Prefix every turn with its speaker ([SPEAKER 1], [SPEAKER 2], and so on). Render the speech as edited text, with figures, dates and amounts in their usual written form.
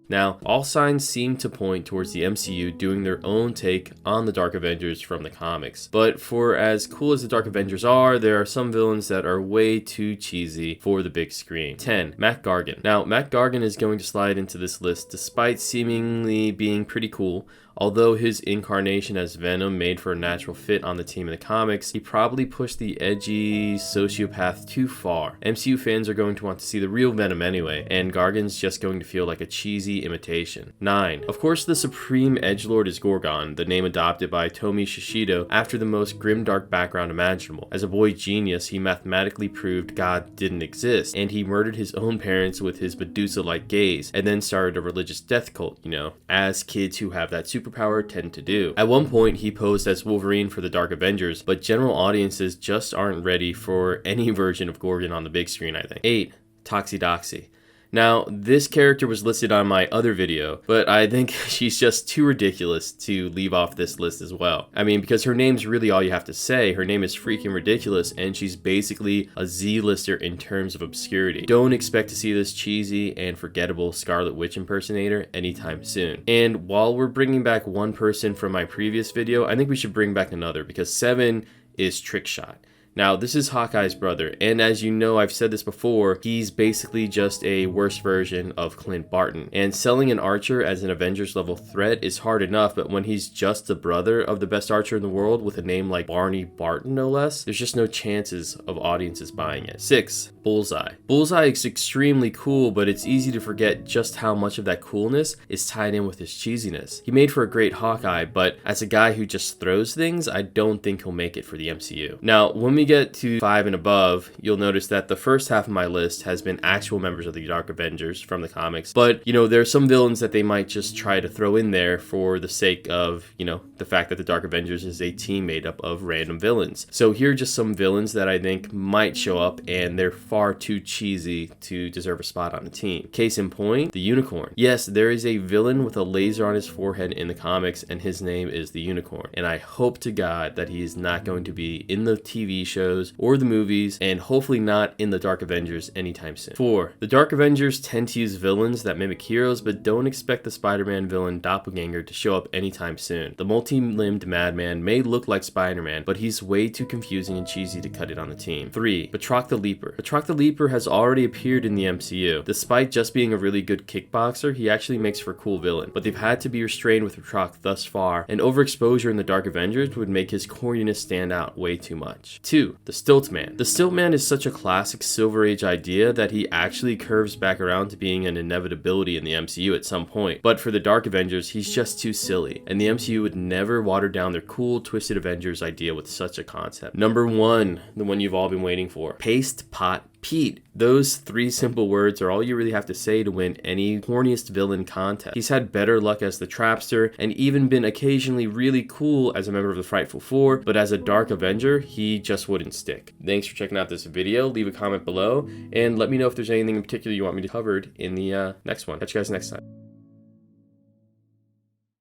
[SPEAKER 1] Now, all signs seem to point towards the MCU doing their own take on the Dark Avengers from the comics. But for as cool as the Dark Avengers are, there are some villains that are way too cheesy for the big screen. 10. Matt Gargan. Now, Matt Gargan is going to slide into this list despite seemingly being pretty cool. Although his incarnation as Venom made for a natural fit on the team in the comics, he probably pushed the edgy sociopath too far. MCU fans are going to want to see the real Venom anyway, and Gargan's just going to feel like a cheesy imitation. 9. Of course, the supreme edgelord is Gargan, the name adopted by Tomi Shishido after the most grimdark background imaginable. As a boy genius, he mathematically proved God didn't exist, and he murdered his own parents with his Medusa-like gaze, and then started a religious death cult, as kids who have that superpower tend to do. At one point, he posed as Wolverine for the Dark Avengers, but general audiences just aren't ready for any version of Gargan on the big screen, I think. 8. Toxidoxy. Now, this character was listed on my other video, but I think she's just too ridiculous to leave off this list as well. I mean, because her name's really all you have to say. Her name is freaking ridiculous, and she's basically a Z-lister in terms of obscurity. Don't expect to see this cheesy and forgettable Scarlet Witch impersonator anytime soon. And while we're bringing back one person from my previous video, I think we should bring back another, because 7 is Trickshot. Now, this is Hawkeye's brother, and as you know, I've said this before, he's basically just a worse version of Clint Barton. And selling an archer as an Avengers level threat is hard enough, but when he's just the brother of the best archer in the world with a name like Barney Barton, no less, there's just no chances of audiences buying it. 6. Bullseye. Bullseye is extremely cool, but it's easy to forget just how much of that coolness is tied in with his cheesiness. He made for a great Hawkeye, but as a guy who just throws things, I don't think he'll make it for the MCU. Now, when we get to 5 and above, you'll notice that the first half of my list has been actual members of the Dark Avengers from the comics, but there are some villains that they might just try to throw in there for the sake of, the fact that the Dark Avengers is a team made up of random villains. So here are just some villains that I think might show up, and they're far too cheesy to deserve a spot on the team. Case in point, the Unicorn. Yes, there is a villain with a laser on his forehead in the comics, and his name is the Unicorn, and I hope to God that he is not going to be in the TV shows or the movies, and hopefully not in the Dark Avengers anytime soon. 4. The Dark Avengers tend to use villains that mimic heroes, but don't expect the Spider-Man villain Doppelganger to show up anytime soon. The multi-limbed madman may look like Spider-Man, but he's way too confusing and cheesy to cut it on the team. 3. Batroc the Leaper. Batroc the Leaper has already appeared in the MCU. Despite just being a really good kickboxer, he actually makes for a cool villain, but they've had to be restrained with Batroc thus far, and overexposure in the Dark Avengers would make his corniness stand out way too much. 2. The Stilts Man. The Stilts Man is such a classic Silver Age idea that he actually curves back around to being an inevitability in the MCU at some point, but for the Dark Avengers, he's just too silly, and the MCU would never water down their cool, twisted Avengers idea with such a concept. Number 1, the one you've all been waiting for. Paste Pot Pete. Those 3 simple words are all you really have to say to win any horniest villain contest. He's had better luck as the Trapster, and even been occasionally really cool as a member of the Frightful Four, but as a Dark Avenger, he just wouldn't stick. Thanks for checking out this video. Leave a comment below, and let me know if there's anything in particular you want me to cover in the next one. Catch you guys next time.